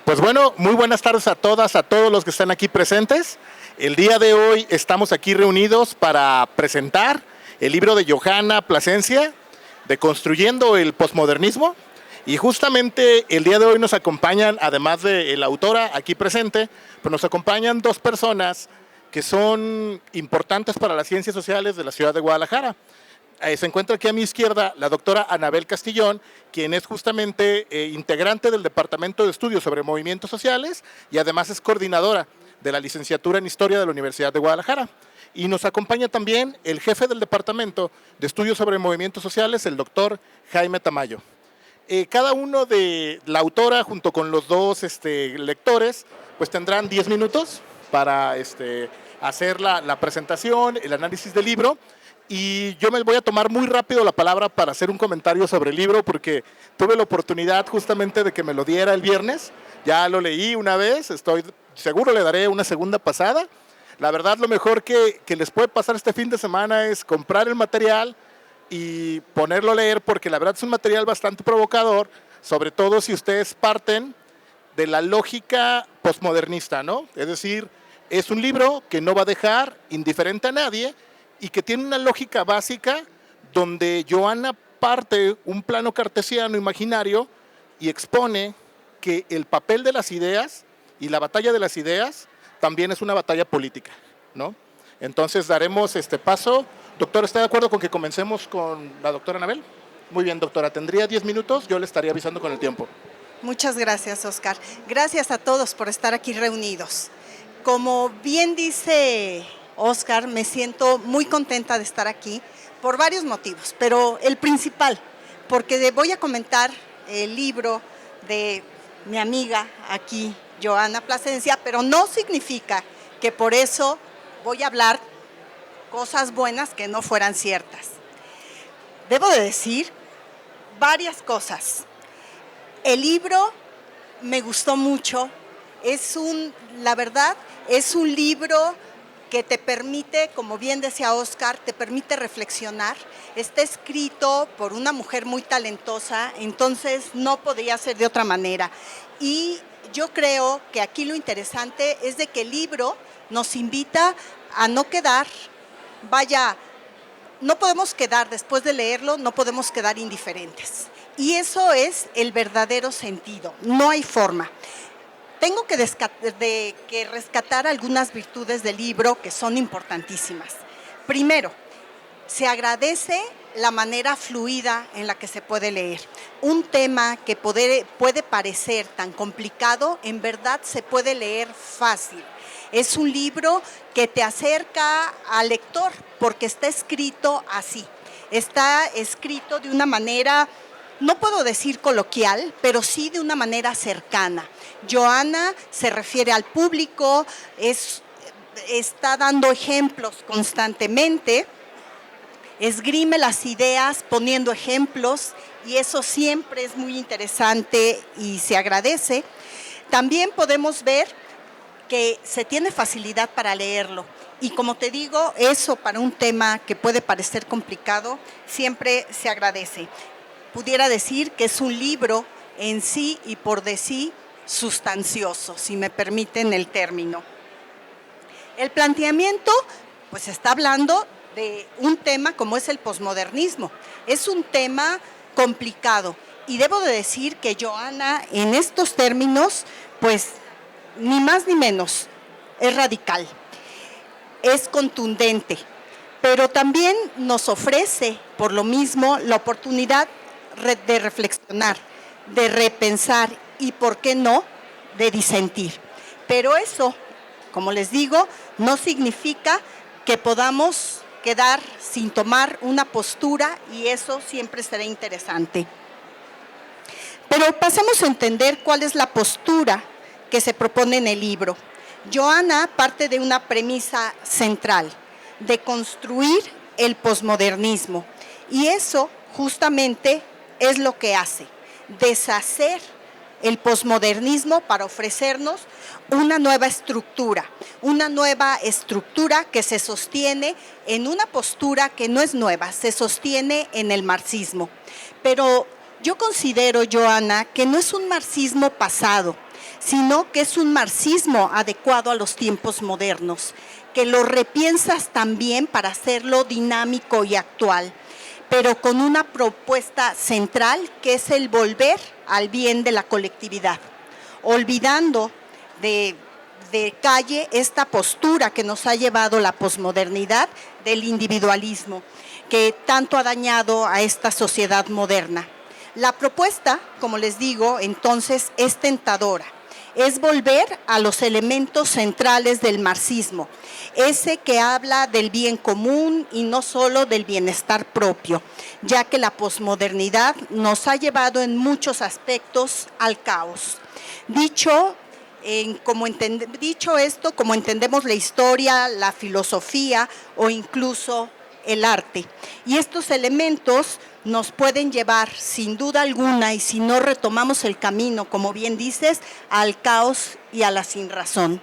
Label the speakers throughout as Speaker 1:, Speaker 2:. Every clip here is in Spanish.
Speaker 1: Pues bueno, muy buenas tardes a todas, a todos los que están aquí presentes. El día de hoy estamos aquí reunidos para presentar el libro de Johanna Plasencia, de Construyendo el Postmodernismo. Y justamente el día de hoy nos acompañan, además de la autora aquí presente, pues nos acompañan dos personas que son importantes para las ciencias sociales de la ciudad de Guadalajara. Se encuentra aquí a mi izquierda la doctora Anabel Castillón, quien es justamente integrante del Departamento de Estudios sobre Movimientos Sociales y además es coordinadora de la licenciatura en Historia de la Universidad de Guadalajara. Y nos acompaña también el jefe del Departamento de Estudios sobre Movimientos Sociales, el doctor Jaime Tamayo. Cada uno de la autora junto con los dos lectores pues tendrán 10 minutos para hacer la presentación, el análisis del libro. Y yo me voy a tomar muy rápido la palabra para hacer un comentario sobre el libro porque tuve la oportunidad justamente de que me lo diera el viernes. Ya lo leí una vez, estoy seguro le daré una segunda pasada. La verdad, lo mejor que les puede pasar este fin de semana es comprar el material y ponerlo a leer porque la verdad es un material bastante provocador, sobre todo si ustedes parten de la lógica postmodernista, ¿no? Es decir, es un libro que no va a dejar indiferente a nadie y que tiene una lógica básica donde Johanna parte un plano cartesiano imaginario y expone que el papel de las ideas y la batalla de las ideas también es una batalla política, ¿no? Entonces daremos paso. Doctor, ¿está de acuerdo con que comencemos con la doctora Anabel? Muy bien, doctora, tendría 10 minutos, yo le estaría avisando con el tiempo.
Speaker 2: Muchas gracias, Oscar. Gracias a todos por estar aquí reunidos. Como bien dice Oscar, me siento muy contenta de estar aquí por varios motivos, pero el principal, porque voy a comentar el libro de mi amiga aquí, Johanna Plasencia, pero no significa que por eso voy a hablar cosas buenas que no fueran ciertas. Debo de decir varias cosas. El libro me gustó mucho, la verdad, es un libro que te permite, como bien decía Oscar, te permite reflexionar. Está escrito por una mujer muy talentosa, entonces no podría ser de otra manera. Y yo creo que aquí lo interesante es de que el libro nos invita a no quedar, no podemos quedar, después de leerlo, no podemos quedar indiferentes. Y eso es el verdadero sentido, no hay forma. Tengo que rescatar algunas virtudes del libro que son importantísimas. Primero, se agradece la manera fluida en la que se puede leer. Un tema que puede parecer tan complicado, en verdad se puede leer fácil. Es un libro que te acerca al lector porque está escrito así. Está escrito de una manera, no puedo decir coloquial, pero sí de una manera cercana. Johanna se refiere al público, está dando ejemplos constantemente, esgrime las ideas poniendo ejemplos y eso siempre es muy interesante y se agradece. También podemos ver que se tiene facilidad para leerlo y como te digo, eso para un tema que puede parecer complicado siempre se agradece. Pudiera decir que es un libro en sí y por de sí sustancioso, si me permiten el término. El planteamiento, pues está hablando de un tema como es el posmodernismo. Es un tema complicado y debo de decir que Johanna en estos términos, pues ni más ni menos, es radical, es contundente, pero también nos ofrece por lo mismo la oportunidad de reflexionar, de repensar y, ¿por qué no?, de disentir. Pero eso, como les digo, no significa que podamos quedar sin tomar una postura y eso siempre será interesante. Pero pasemos a entender cuál es la postura que se propone en el libro. Johanna parte de una premisa central, de construir el posmodernismo. Y eso justamente es lo que hace, deshacer el posmodernismo para ofrecernos una nueva estructura que se sostiene en una postura que no es nueva, se sostiene en el marxismo. Pero yo considero, Johanna, que no es un marxismo pasado, sino que es un marxismo adecuado a los tiempos modernos, que lo repiensas también para hacerlo dinámico y actual, pero con una propuesta central que es el volver al bien de la colectividad, olvidando de calle esta postura que nos ha llevado la posmodernidad del individualismo, que tanto ha dañado a esta sociedad moderna. La propuesta, como les digo, entonces es tentadora. Es volver a los elementos centrales del marxismo, ese que habla del bien común y no solo del bienestar propio, ya que la posmodernidad nos ha llevado en muchos aspectos al caos. Dicho esto, como entendemos la historia, la filosofía o incluso el arte. Y estos elementos nos pueden llevar, sin duda alguna, y si no retomamos el camino, como bien dices, al caos y a la sinrazón.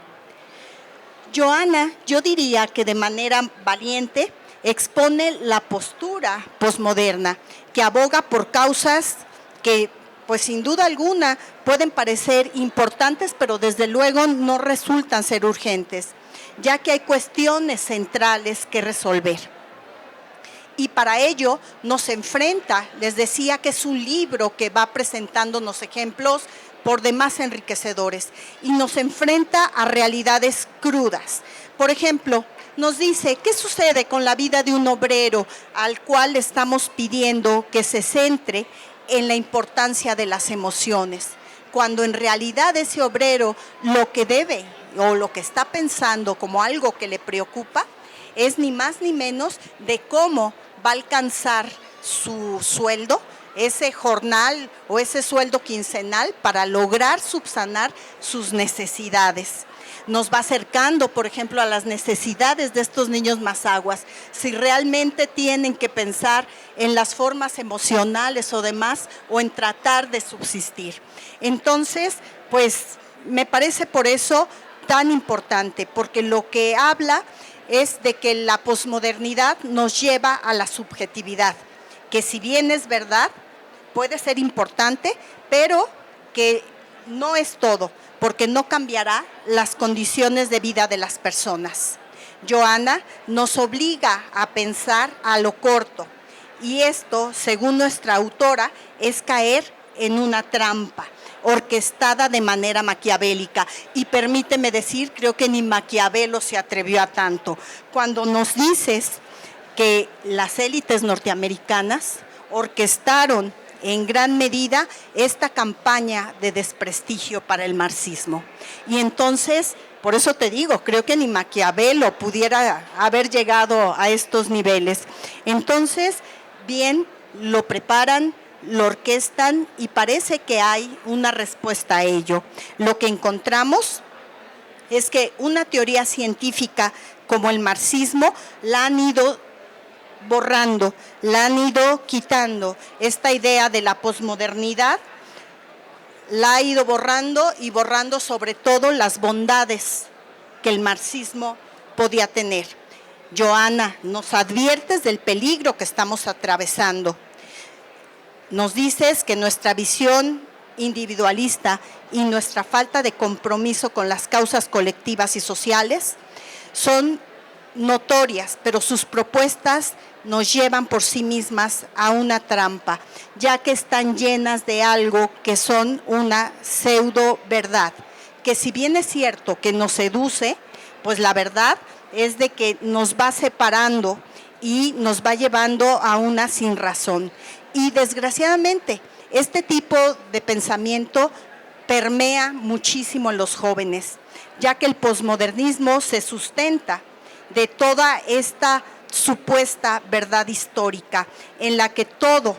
Speaker 2: Johanna, yo diría que de manera valiente, expone la postura posmoderna, que aboga por causas que, pues sin duda alguna, pueden parecer importantes, pero desde luego no resultan ser urgentes, ya que hay cuestiones centrales que resolver. Y para ello nos enfrenta, les decía que es un libro que va presentándonos ejemplos por demás enriquecedores y nos enfrenta a realidades crudas. Por ejemplo, nos dice, ¿qué sucede con la vida de un obrero al cual le estamos pidiendo que se centre en la importancia de las emociones? Cuando en realidad ese obrero lo que debe o lo que está pensando como algo que le preocupa es ni más ni menos de cómo va a alcanzar su sueldo, ese jornal o ese sueldo quincenal para lograr subsanar sus necesidades. Nos va acercando, por ejemplo, a las necesidades de estos niños mazaguas, si realmente tienen que pensar en las formas emocionales o demás, o en tratar de subsistir. Entonces, pues, me parece por eso tan importante, porque lo que habla es de que la posmodernidad nos lleva a la subjetividad, que si bien es verdad, puede ser importante, pero que no es todo, porque no cambiará las condiciones de vida de las personas. Johanna nos obliga a pensar a lo corto, y esto, según nuestra autora, es caer en una trampa orquestada de manera maquiavélica. Y permíteme decir, creo que ni Maquiavelo se atrevió a tanto. Cuando nos dices que las élites norteamericanas orquestaron en gran medida esta campaña de desprestigio para el marxismo. Y entonces, por eso te digo, creo que ni Maquiavelo pudiera haber llegado a estos niveles. Entonces, bien, lo preparan, lo orquestan y parece que hay una respuesta a ello. Lo que encontramos es que una teoría científica como el marxismo la han ido borrando, la han ido quitando. Esta idea de la posmodernidad la ha ido borrando y borrando sobre todo las bondades que el marxismo podía tener. Johanna, nos adviertes del peligro que estamos atravesando. Nos dices que nuestra visión individualista y nuestra falta de compromiso con las causas colectivas y sociales son notorias, pero sus propuestas nos llevan por sí mismas a una trampa, ya que están llenas de algo que son una pseudo verdad, que si bien es cierto que nos seduce, pues la verdad es de que nos va separando y nos va llevando a una sinrazón. Y desgraciadamente, este tipo de pensamiento permea muchísimo en los jóvenes, ya que el posmodernismo se sustenta de toda esta supuesta verdad histórica en la que todo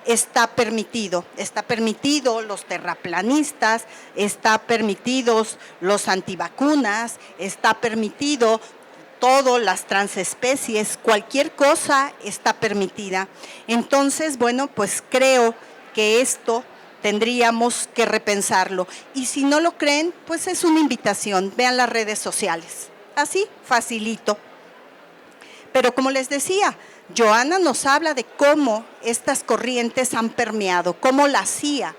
Speaker 2: está permitido. Está permitido los terraplanistas, está permitidos los antivacunas, está permitido todo, las transespecies, cualquier cosa está permitida. Entonces, bueno, pues creo que esto tendríamos que repensarlo. Y si no lo creen, pues es una invitación, vean las redes sociales. Así, facilito. Pero como les decía, Johanna nos habla de cómo estas corrientes han permeado, cómo la CIA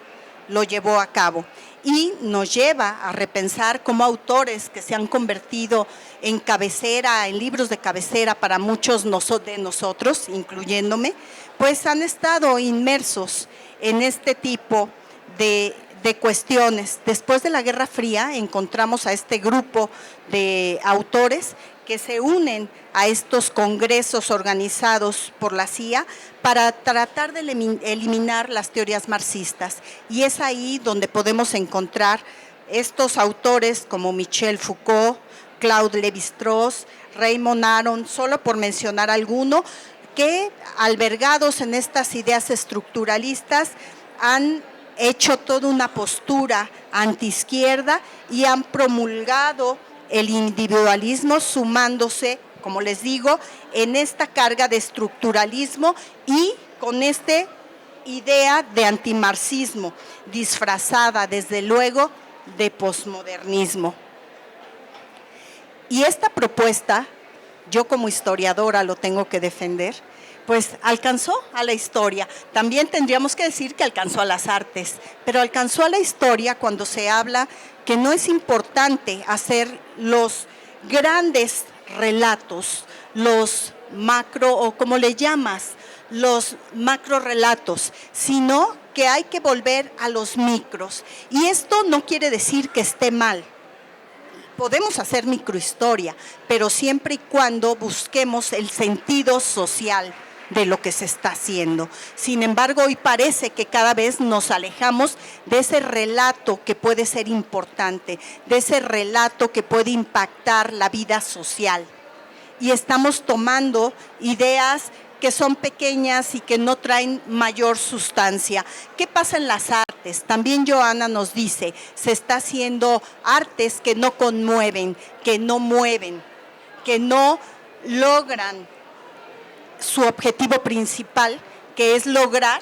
Speaker 2: lo llevó a cabo. Y nos lleva a repensar cómo autores que se han convertido en cabecera, en libros de cabecera para muchos de nosotros, incluyéndome, pues han estado inmersos en este tipo de cuestiones. Después de la Guerra Fría encontramos a este grupo de autores que se unen a estos congresos organizados por la CIA para tratar de eliminar las teorías marxistas. Y es ahí donde podemos encontrar estos autores como Michel Foucault, Claude Lévi-Strauss, Raymond Aron, solo por mencionar alguno, que albergados en estas ideas estructuralistas han hecho toda una postura antiizquierda y han promulgado el individualismo, sumándose, como les digo, en esta carga de estructuralismo y con esta idea de antimarxismo, disfrazada desde luego de posmodernismo. Y esta propuesta, yo como historiadora lo tengo que defender, pues alcanzó a la historia. También tendríamos que decir que alcanzó a las artes, pero alcanzó a la historia cuando se habla que no es importante hacer los grandes relatos, los macro, o como le llamas, los macro relatos, sino que hay que volver a los micros. Y esto no quiere decir que esté mal. Podemos hacer microhistoria, pero siempre y cuando busquemos el sentido social de lo que se está haciendo. Sin embargo, hoy parece que cada vez nos alejamos de ese relato que puede ser importante, de ese relato que puede impactar la vida social. Y estamos tomando ideas que son pequeñas y que no traen mayor sustancia. ¿Qué pasa en las artes? También Johanna nos dice, se está haciendo artes que no conmueven, que no mueven, que no logran su objetivo principal, que es lograr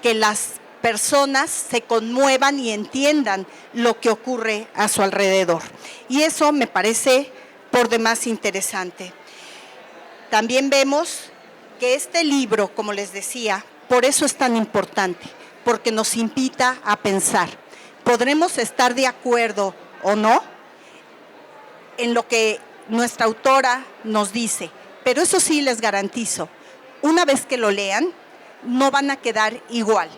Speaker 2: que las personas se conmuevan y entiendan lo que ocurre a su alrededor. Y eso me parece por demás interesante. También vemos que este libro, como les decía, por eso es tan importante, porque nos invita a pensar. Podremos estar de acuerdo o no en lo que nuestra autora nos dice, pero eso sí les garantizo, una vez que lo lean, no van a quedar igual.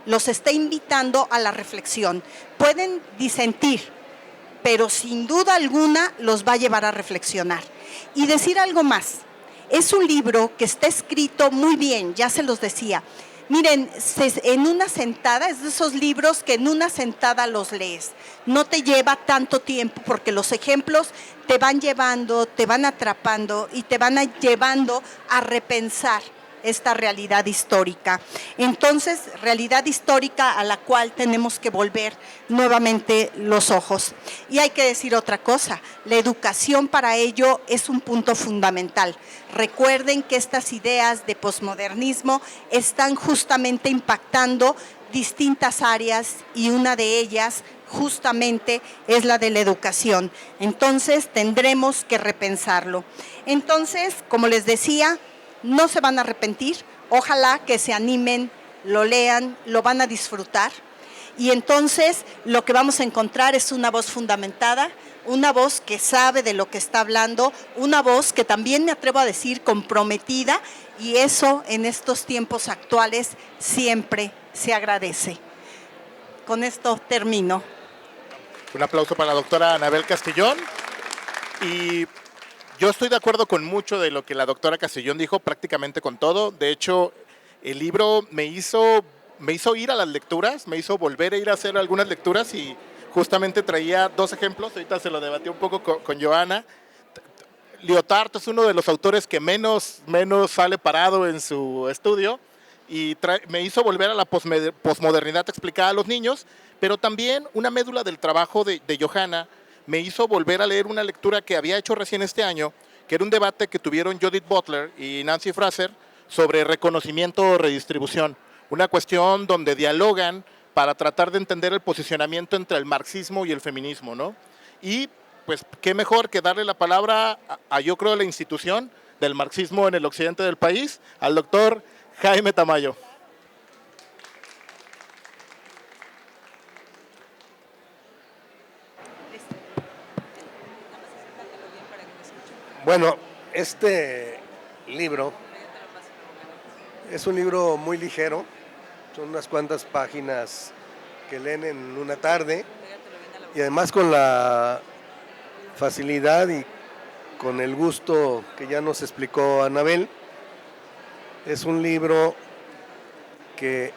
Speaker 2: Los está invitando a la reflexión. Pueden disentir, pero sin duda alguna los va a llevar a reflexionar. Y decir algo más. Es un libro que está escrito muy bien, ya se los decía. Miren, en una sentada, es de esos libros que en una sentada los lees. No te lleva tanto tiempo porque los ejemplos te van llevando, te van atrapando y te van llevando a repensar esta realidad histórica. Entonces, realidad histórica a la cual tenemos que volver nuevamente los ojos. Y hay que decir otra cosa, la educación para ello es un punto fundamental. Recuerden que estas ideas de posmodernismo están justamente impactando distintas áreas y una de ellas justamente es la de la educación. Entonces, tendremos que repensarlo. Entonces, como les decía, no se van a arrepentir, ojalá que se animen, lo lean, lo van a disfrutar y entonces lo que vamos a encontrar es una voz fundamentada, una voz que sabe de lo que está hablando, una voz que también me atrevo a decir comprometida y eso en estos tiempos actuales siempre se agradece. Con esto termino.
Speaker 1: Un aplauso para la doctora Anabel Castellón y yo estoy de acuerdo con mucho de lo que la doctora Castellón dijo, prácticamente con todo. De hecho, el libro me hizo ir a las lecturas, me hizo volver a ir a hacer algunas lecturas y justamente traía dos ejemplos. Ahorita se lo debatí un poco con Johanna. Lyotard es uno de los autores que menos sale parado en su estudio y me hizo volver a la posmodernidad explicada a los niños, pero también una médula del trabajo de Johanna me hizo volver a leer una lectura que había hecho recién este año, que era un debate que tuvieron Judith Butler y Nancy Fraser sobre reconocimiento o redistribución. Una cuestión donde dialogan para tratar de entender el posicionamiento entre el marxismo y el feminismo, ¿no? Y pues qué mejor que darle la palabra yo creo, la institución del marxismo en el occidente del país, al doctor Jaime Tamayo.
Speaker 3: Bueno, este libro es un libro muy ligero, son unas cuantas páginas que leen en una tarde y además con la facilidad y con el gusto que ya nos explicó Anabel. Es un libro que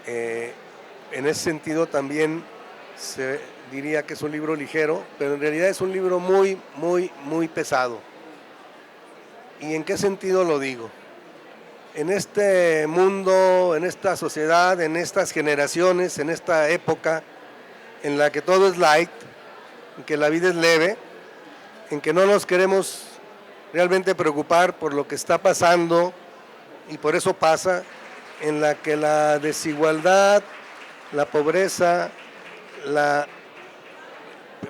Speaker 3: en ese sentido también se diría que es un libro ligero, pero en realidad es un libro muy, muy, muy pesado. ¿Y en qué sentido lo digo? En este mundo, en esta sociedad, en estas generaciones, en esta época en la que todo es light, en que la vida es leve, en que no nos queremos realmente preocupar por lo que está pasando y por eso pasa, en la que la desigualdad, la pobreza,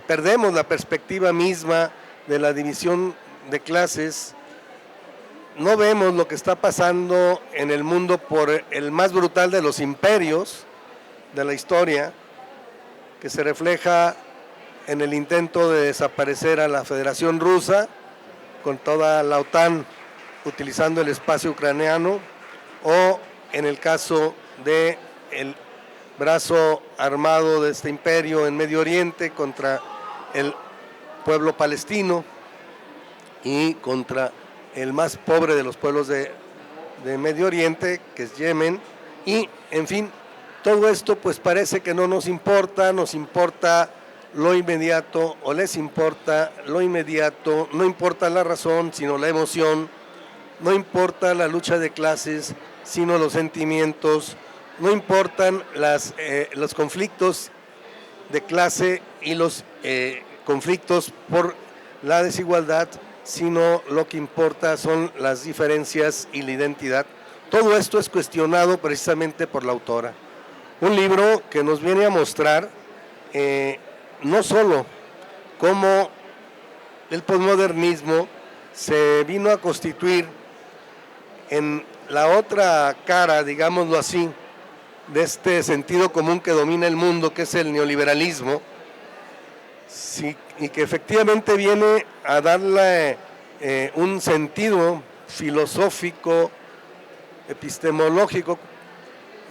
Speaker 3: perdemos la perspectiva misma de la división de clases, no vemos lo que está pasando en el mundo por el más brutal de los imperios de la historia, que se refleja en el intento de desaparecer a la Federación Rusa con toda la OTAN utilizando el espacio ucraniano, o en el caso del brazo armado de este imperio en Medio Oriente contra el pueblo palestino y contra el más pobre de los pueblos de Medio Oriente, que es Yemen. Y, en fin, todo esto pues parece que no nos importa lo inmediato, o les importa lo inmediato, no importa la razón, sino la emoción, no importa la lucha de clases, sino los sentimientos, no importan los conflictos de clase y los conflictos por la desigualdad, sino lo que importa son las diferencias y la identidad. Todo esto es cuestionado precisamente por la autora. Un libro que nos viene a mostrar no solo cómo el posmodernismo se vino a constituir en la otra cara, digámoslo así, de este sentido común que domina el mundo, que es el neoliberalismo, sí, y que efectivamente viene a darle un sentido filosófico, epistemológico,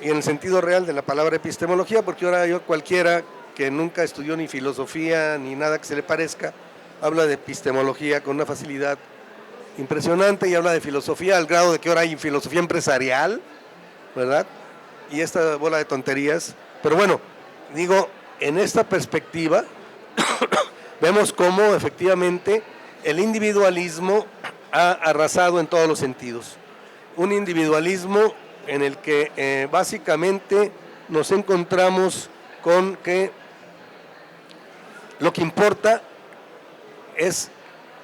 Speaker 3: y en el sentido real de la palabra epistemología, porque ahora cualquiera que nunca estudió ni filosofía ni nada que se le parezca, habla de epistemología con una facilidad impresionante y habla de filosofía al grado de que ahora hay filosofía empresarial, ¿verdad? Y esta bola de tonterías. Pero bueno, digo, en esta perspectiva vemos cómo efectivamente el individualismo ha arrasado en todos los sentidos. Un individualismo en el que básicamente nos encontramos con que lo que importa es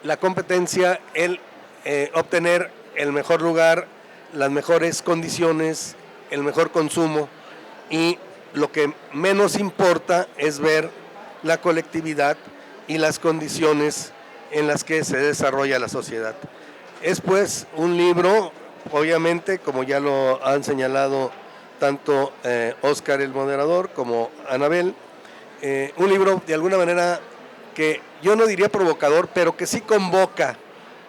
Speaker 3: la competencia, el obtener el mejor lugar, las mejores condiciones, el mejor consumo, y lo que menos importa es ver la colectividad y las condiciones en las que se desarrolla la sociedad. Es pues un libro, obviamente, como ya lo han señalado tanto Óscar el moderador como Anabel, un libro de alguna manera que yo no diría provocador, pero que sí convoca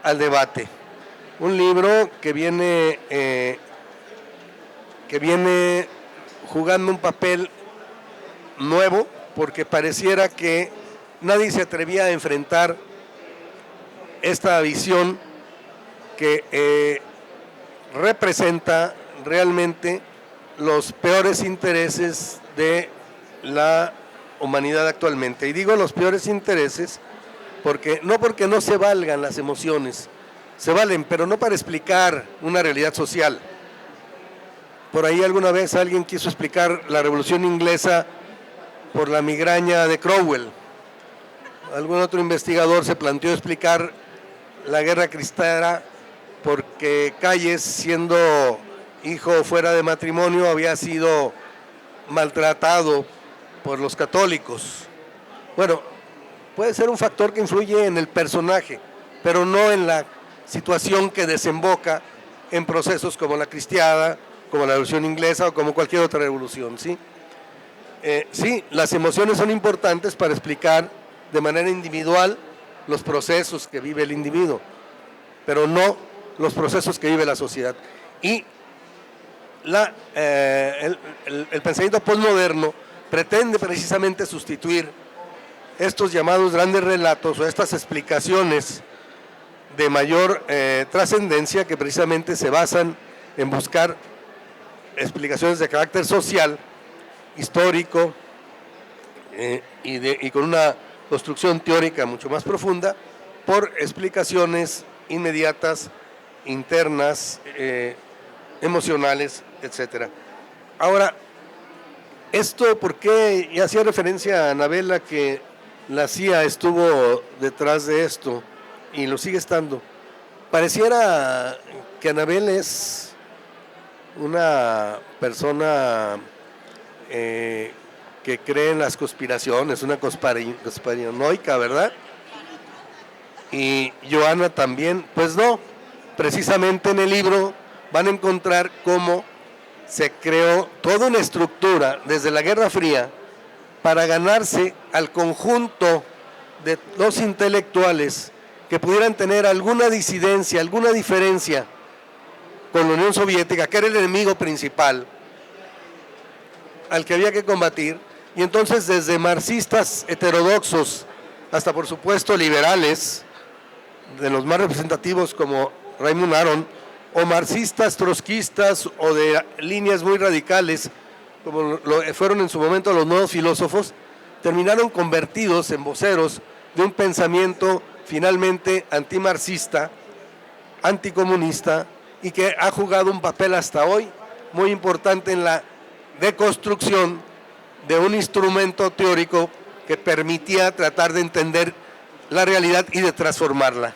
Speaker 3: al debate. Un libro que viene jugando un papel nuevo, porque pareciera que nadie se atrevía a enfrentar esta visión que representa realmente los peores intereses de la humanidad actualmente. Y digo los peores intereses porque no se valgan las emociones, se valen, pero no para explicar una realidad social. Por ahí alguna vez alguien quiso explicar la Revolución Inglesa por la migraña de Cromwell. Algún otro investigador se planteó explicar la Guerra Cristera porque Calles, siendo hijo fuera de matrimonio, había sido maltratado por los católicos. Bueno, puede ser un factor que influye en el personaje, pero no en la situación que desemboca en procesos como la cristiada, como la Revolución Inglesa o como cualquier otra revolución, ¿sí? Sí, las emociones son importantes para explicar de manera individual los procesos que vive el individuo, pero no los procesos que vive la sociedad. Y el pensamiento postmoderno pretende precisamente sustituir estos llamados grandes relatos o estas explicaciones de mayor trascendencia, que precisamente se basan en buscar explicaciones de carácter social, histórico, y con una construcción teórica mucho más profunda, por explicaciones inmediatas, internas, emocionales, etc. Ahora, esto, ¿por qué? Ya hacía referencia a Anabela que la CIA estuvo detrás de esto y lo sigue estando. Pareciera que Anabel es una persona que cree en las conspiraciones, una conspiranoica, ¿verdad? Y Johanna también. Pues no, precisamente en el libro van a encontrar cómo se creó toda una estructura desde la Guerra Fría para ganarse al conjunto de los intelectuales que pudieran tener alguna disidencia, alguna diferencia con la Unión Soviética, que era el enemigo principal al que había que combatir. Y entonces, desde marxistas heterodoxos hasta, por supuesto, liberales, de los más representativos como Raymond Aron, o marxistas, trotskistas, o de líneas muy radicales, como lo fueron en su momento los nuevos filósofos, terminaron convertidos en voceros de un pensamiento finalmente antimarxista, anticomunista, y que ha jugado un papel hasta hoy muy importante en la deconstrucción de un instrumento teórico que permitía tratar de entender la realidad y de transformarla.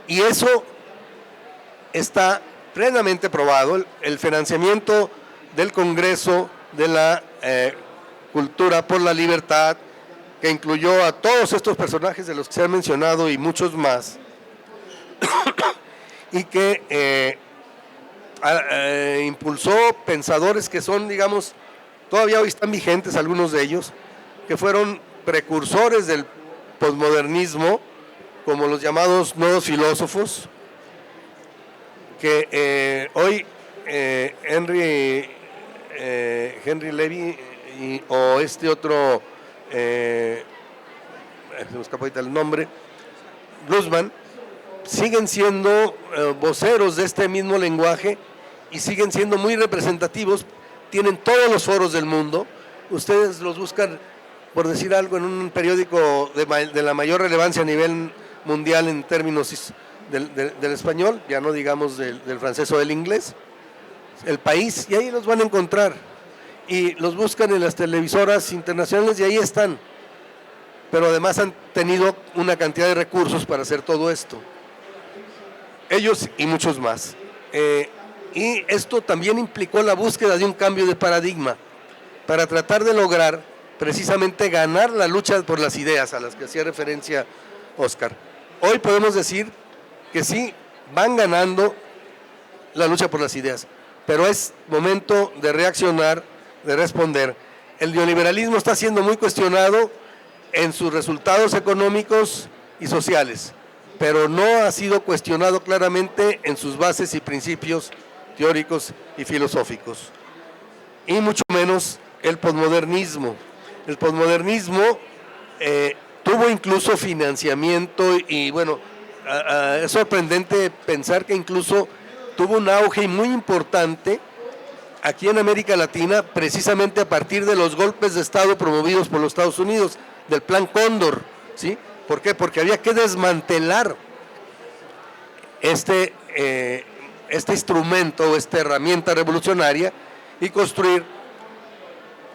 Speaker 3: Y eso está plenamente probado. El financiamiento del Congreso de la Cultura por la Libertad, que incluyó a todos estos personajes de los que se han mencionado y muchos más, y que impulsó pensadores que son, digamos, todavía hoy están vigentes algunos de ellos, que fueron precursores del posmodernismo, como los llamados nuevos filósofos, que hoy Henry Levy o este otro, se me escapó ahorita el nombre, Bluesman, siguen siendo voceros de este mismo lenguaje y siguen siendo muy representativos. Tienen todos los foros del mundo. Ustedes los buscan, por decir algo, en un periódico de la mayor relevancia a nivel mundial en términos del español, ya no digamos del francés o del inglés, El País, y ahí los van a encontrar. Y los buscan en las televisoras internacionales y ahí están. Pero además han tenido una cantidad de recursos para hacer todo esto. Ellos y muchos más. Y esto también implicó la búsqueda de un cambio de paradigma para tratar de lograr precisamente ganar la lucha por las ideas a las que hacía referencia Óscar. Hoy podemos decir que sí, van ganando la lucha por las ideas, pero es momento de reaccionar, de responder. El neoliberalismo está siendo muy cuestionado en sus resultados económicos y sociales, pero no ha sido cuestionado claramente en sus bases y principios teóricos y filosóficos, y mucho menos el posmodernismo. El posmodernismo tuvo incluso financiamiento y bueno, es sorprendente pensar que incluso tuvo un auge muy importante aquí en América Latina, precisamente a partir de los golpes de Estado promovidos por los Estados Unidos, del Plan Cóndor, ¿sí? ¿Por qué? Porque había que desmantelar este instrumento, esta herramienta revolucionaria y construir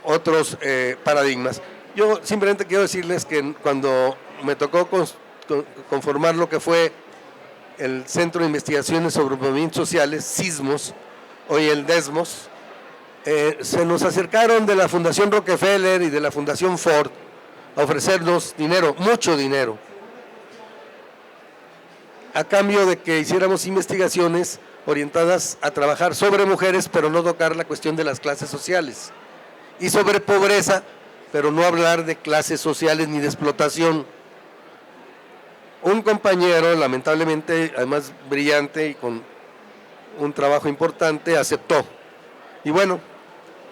Speaker 3: otros paradigmas. Yo simplemente quiero decirles que cuando me tocó conformar lo que fue el Centro de Investigaciones sobre Movimientos Sociales, SISMOS, hoy el DESMOS, se nos acercaron de la Fundación Rockefeller y de la Fundación Ford a ofrecernos dinero, mucho dinero, a cambio de que hiciéramos investigaciones orientadas a trabajar sobre mujeres, pero no tocar la cuestión de las clases sociales, y sobre pobreza, pero no hablar de clases sociales ni de explotación. un compañero, lamentablemente, además brillante y con un trabajo importante, aceptó. Y bueno,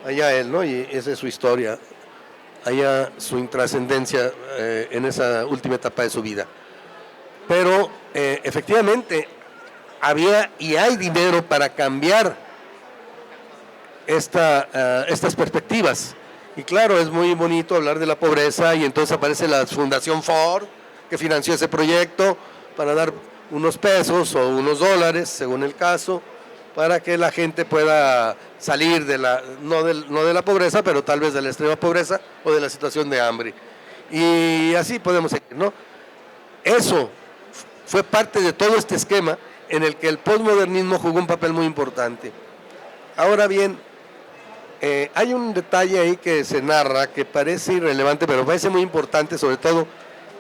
Speaker 3: allá él, ¿no? Y esa es su historia, allá su intrascendencia en esa última etapa de su vida. Pero efectivamente había y hay dinero para cambiar estas perspectivas. Y claro, es muy bonito hablar de la pobreza y entonces aparece la Fundación Ford que financió ese proyecto para dar unos pesos o unos dólares, según el caso, para que la gente pueda salir de no de la pobreza, pero tal vez de la extrema pobreza o de la situación de hambre. Y así podemos seguir, ¿no? Eso fue parte de todo este esquema en el que el posmodernismo jugó un papel muy importante. Ahora bien, hay un detalle ahí que se narra que parece irrelevante, pero parece muy importante, sobre todo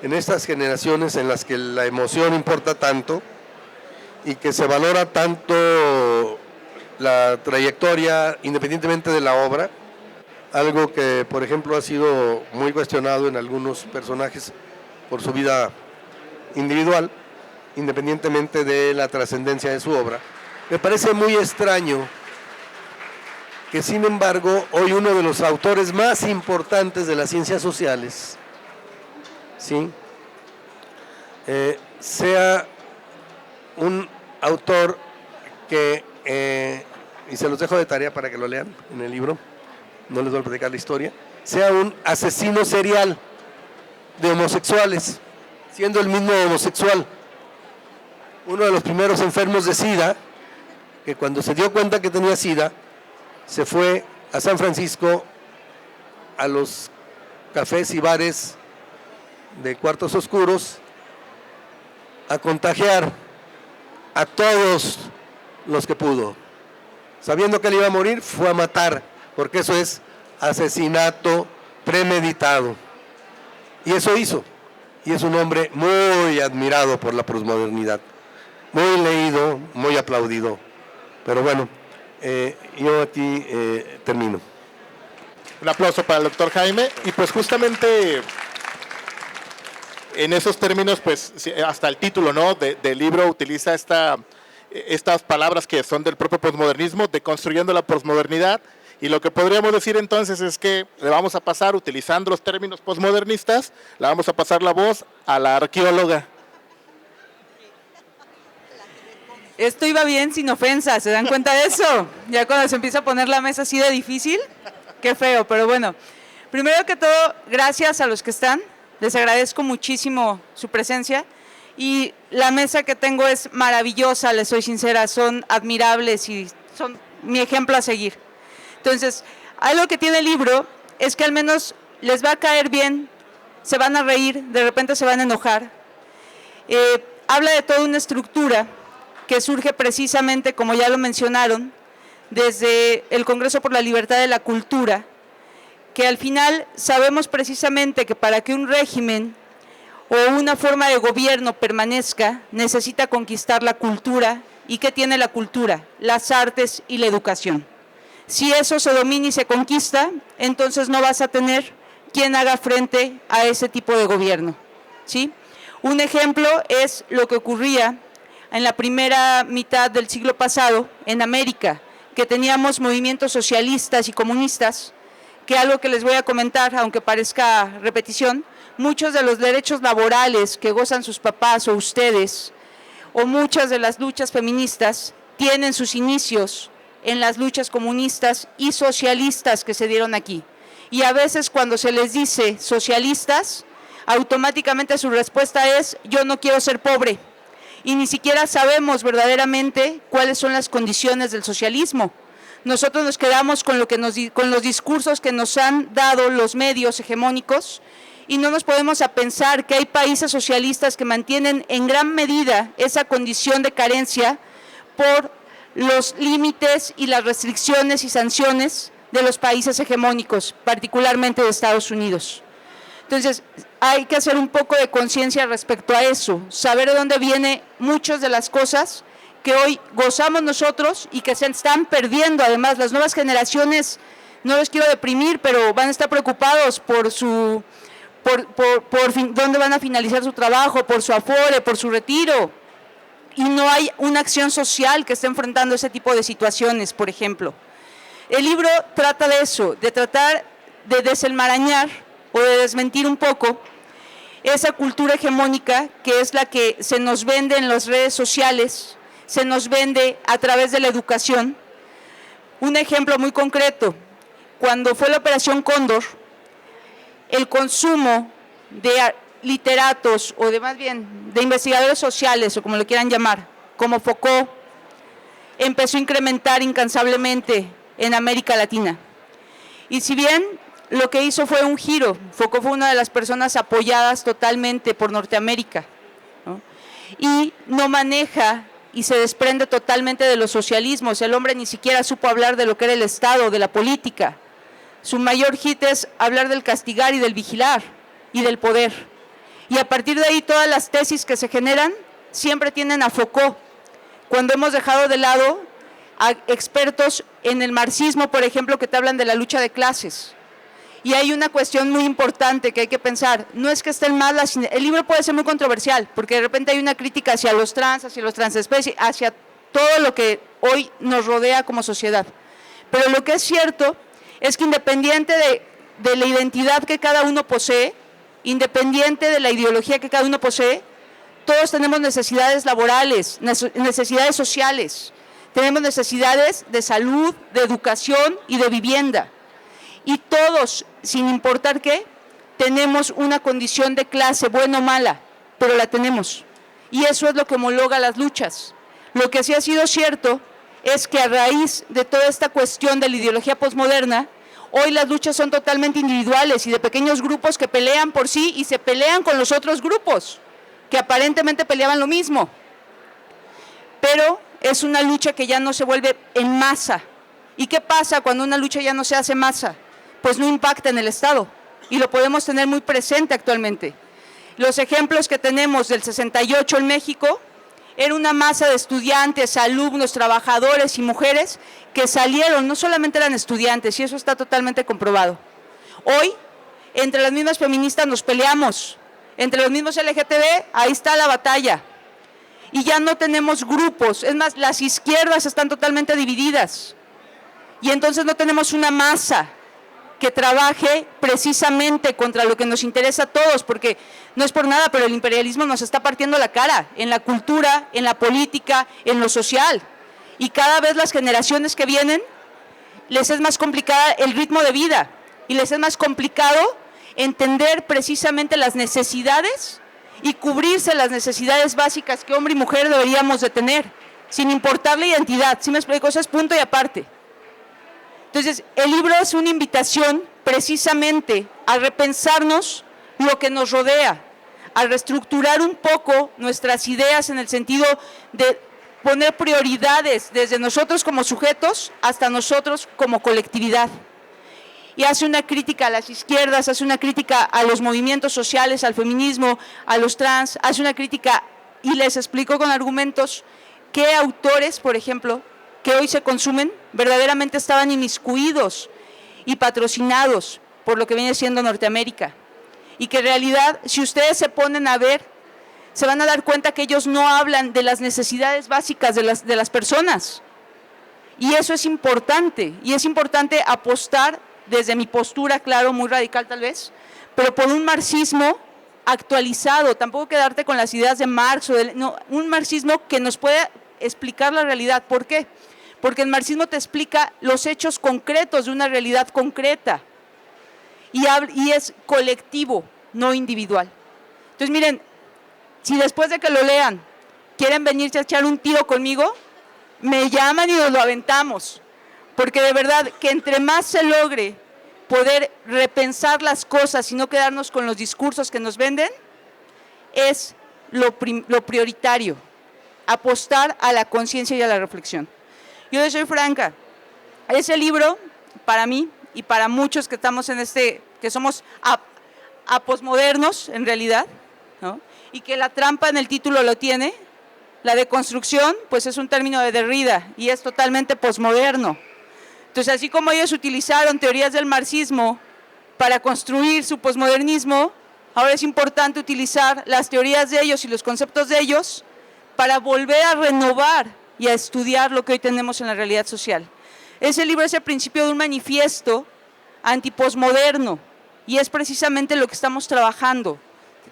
Speaker 3: en estas generaciones en las que la emoción importa tanto y que se valora tanto la trayectoria independientemente de la obra, algo que por ejemplo ha sido muy cuestionado en algunos personajes por su vida individual, independientemente de la trascendencia de su obra. Me parece muy extraño que sin embargo hoy uno de los autores más importantes de las ciencias sociales, ¿sí?, sea un autor que, y se los dejo de tarea para que lo lean en el libro, no les voy a platicar la historia, sea un asesino serial de homosexuales, siendo el mismo homosexual. Uno de los primeros enfermos de SIDA, que cuando se dio cuenta que tenía SIDA, se fue a San Francisco a los cafés y bares de cuartos oscuros a contagiar a todos los que pudo. Sabiendo que él iba a morir, fue a matar, porque eso es asesinato premeditado. Y eso hizo. Y es un hombre muy admirado por la posmodernidad, muy leído, muy aplaudido. Pero bueno, yo aquí termino.
Speaker 1: Un aplauso para el doctor Jaime. Y pues justamente en esos términos, pues hasta el título, ¿no?, del libro utiliza estas palabras que son del propio posmodernismo, deconstruyendo la posmodernidad. Y lo que podríamos decir entonces es que le vamos a pasar, utilizando los términos posmodernistas, le vamos a pasar la voz a la arqueóloga.
Speaker 4: Esto iba bien sin ofensa, ¿se dan cuenta de eso? Ya cuando se empieza a poner la mesa así de difícil, qué feo, pero bueno. Primero que todo, gracias a los que están, les agradezco muchísimo su presencia y la mesa que tengo es maravillosa, les soy sincera, son admirables y son mi ejemplo a seguir. Entonces, algo que tiene el libro es que al menos les va a caer bien, se van a reír, de repente se van a enojar. Habla de toda una estructura que surge precisamente, como ya lo mencionaron, desde el Congreso por la Libertad de la Cultura, que al final sabemos precisamente que para que un régimen o una forma de gobierno permanezca, necesita conquistar la cultura. ¿Y qué tiene la cultura? Las artes y la educación. Si eso se domina y se conquista, entonces no vas a tener quien haga frente a ese tipo de gobierno, ¿sí? Un ejemplo es lo que ocurría en la primera mitad del siglo pasado en América, que teníamos movimientos socialistas y comunistas, que algo que les voy a comentar, aunque parezca repetición, muchos de los derechos laborales que gozan sus papás o ustedes, o muchas de las luchas feministas, tienen sus inicios en las luchas comunistas y socialistas que se dieron aquí. Y a veces cuando se les dice socialistas, automáticamente su respuesta es: yo no quiero ser pobre. Y ni siquiera sabemos verdaderamente cuáles son las condiciones del socialismo. Nosotros nos quedamos con los discursos que nos han dado los medios hegemónicos y no nos podemos a pensar que hay países socialistas que mantienen en gran medida esa condición de carencia por los límites y las restricciones y sanciones de los países hegemónicos, particularmente de Estados Unidos. Entonces, hay que hacer un poco de conciencia respecto a eso, saber de dónde vienen muchas de las cosas que hoy gozamos nosotros y que se están perdiendo. Además, las nuevas generaciones, no los quiero deprimir, pero van a estar preocupados por dónde van a finalizar su trabajo, por su afore, por su retiro. Y no hay una acción social que esté enfrentando ese tipo de situaciones, por ejemplo. El libro trata de eso, de tratar de desenmarañar o de desmentir un poco esa cultura hegemónica que es la que se nos vende en las redes sociales, se nos vende a través de la educación. Un ejemplo muy concreto, cuando fue la Operación Cóndor, el consumo de literatos o de más bien de investigadores sociales o como lo quieran llamar, como Foucault, empezó a incrementar incansablemente en América Latina. Y si bien lo que hizo fue un giro, Foucault fue una de las personas apoyadas totalmente por Norteamérica, ¿no? Y no maneja y se desprende totalmente de los socialismos. El hombre ni siquiera supo hablar de lo que era el Estado, de la política. Su mayor hit es hablar del castigar y del vigilar y del poder. Y a partir de ahí todas las tesis que se generan siempre tienen a Foucault. Cuando hemos dejado de lado a expertos en el marxismo, por ejemplo, que te hablan de la lucha de clases. Y hay una cuestión muy importante que hay que pensar, no es que estén mal, el libro puede ser muy controversial, porque de repente hay una crítica hacia los trans, hacia los transespecies, hacia todo lo que hoy nos rodea como sociedad. Pero lo que es cierto es que independiente de la identidad que cada uno posee, independiente de la ideología que cada uno posee, todos tenemos necesidades laborales, necesidades sociales, tenemos necesidades de salud, de educación y de vivienda. Y todos, sin importar qué, tenemos una condición de clase, buena o mala, pero la tenemos. Y eso es lo que homologa las luchas. Lo que sí ha sido cierto es que a raíz de toda esta cuestión de la ideología posmoderna, hoy las luchas son totalmente individuales y de pequeños grupos que pelean por sí y se pelean con los otros grupos, que aparentemente peleaban lo mismo. Pero es una lucha que ya no se vuelve en masa. ¿Y qué pasa cuando una lucha ya no se hace masa? Pues no impacta en el Estado y lo podemos tener muy presente actualmente. Los ejemplos que tenemos del 68 en México era una masa de estudiantes, alumnos, trabajadores y mujeres que salieron, no solamente eran estudiantes, y eso está totalmente comprobado. Hoy, entre las mismas feministas nos peleamos, entre los mismos LGTB, ahí está la batalla. Y ya no tenemos grupos, es más, las izquierdas están totalmente divididas. Y entonces no tenemos una masa que trabaje precisamente contra lo que nos interesa a todos, porque no es por nada, pero el imperialismo nos está partiendo la cara en la cultura, en la política, en lo social. Y cada vez las generaciones que vienen les es más complicada el ritmo de vida y les es más complicado entender precisamente las necesidades y cubrirse las necesidades básicas que hombre y mujer deberíamos de tener, sin importar la identidad. ¿Sí me explico? Eso es punto y aparte. Entonces, el libro es una invitación precisamente a repensarnos lo que nos rodea, a reestructurar un poco nuestras ideas en el sentido de poner prioridades desde nosotros como sujetos hasta nosotros como colectividad. Y hace una crítica a las izquierdas, hace una crítica a los movimientos sociales, al feminismo, a los trans, hace una crítica y les explico con argumentos qué autores, por ejemplo, que hoy se consumen, verdaderamente estaban inmiscuidos y patrocinados por lo que viene siendo Norteamérica. Y que en realidad, si ustedes se ponen a ver, se van a dar cuenta que ellos no hablan de las necesidades básicas de las personas. Y eso es importante, y es importante apostar desde mi postura, claro, muy radical tal vez, pero por un marxismo actualizado, tampoco quedarte con las ideas de Marx, no, un marxismo que nos pueda explicar la realidad. ¿Por qué? Porque el marxismo te explica los hechos concretos de una realidad concreta y es colectivo, no individual. Entonces miren, si después de que lo lean quieren venirse a echar un tiro conmigo, me llaman y nos lo aventamos, porque de verdad que entre más se logre poder repensar las cosas y no quedarnos con los discursos que nos venden, es lo prioritario, apostar a la conciencia y a la reflexión. Yo soy franca, ese libro para mí y para muchos que estamos en que somos posmodernos en realidad, ¿no? Y que la trampa en el título lo tiene, la deconstrucción, pues es un término de Derrida y es totalmente posmoderno. Entonces, así como ellos utilizaron teorías del marxismo para construir su posmodernismo, Ahora es importante utilizar las teorías de ellos y los conceptos de ellos para volver a renovar y a estudiar lo que hoy tenemos en la realidad social. Ese libro es el principio de un manifiesto antiposmoderno y es precisamente lo que estamos trabajando.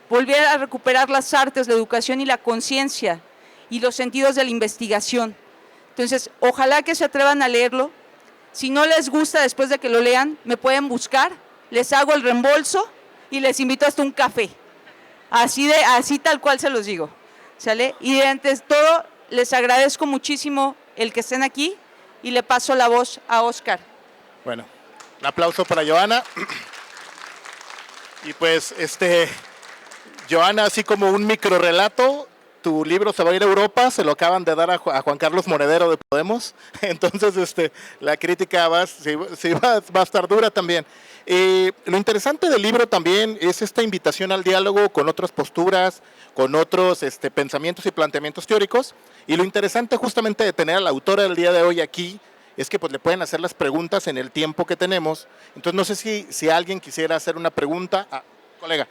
Speaker 4: Volver a recuperar las artes, la educación y la conciencia y los sentidos de la investigación. Entonces, ojalá que se atrevan a leerlo. Si no les gusta después de que lo lean, me pueden buscar, les hago el reembolso y les invito hasta un café. Así tal cual se los digo. ¿Sale? Y antes de todo, les agradezco muchísimo el que estén aquí y le paso la voz a Óscar.
Speaker 1: Bueno, un aplauso para Johanna. Y pues, Johanna, así como un microrelato, tu libro se va a ir a Europa, se lo acaban de dar a Juan Carlos Monedero de Podemos, entonces la crítica va a estar dura también. Lo interesante del libro también es esta invitación al diálogo con otras posturas, con otros pensamientos y planteamientos teóricos, y lo interesante justamente de tener a la autora del día de hoy aquí es que pues le pueden hacer las preguntas en el tiempo que tenemos. Entonces no sé si alguien quisiera hacer una pregunta. Colega.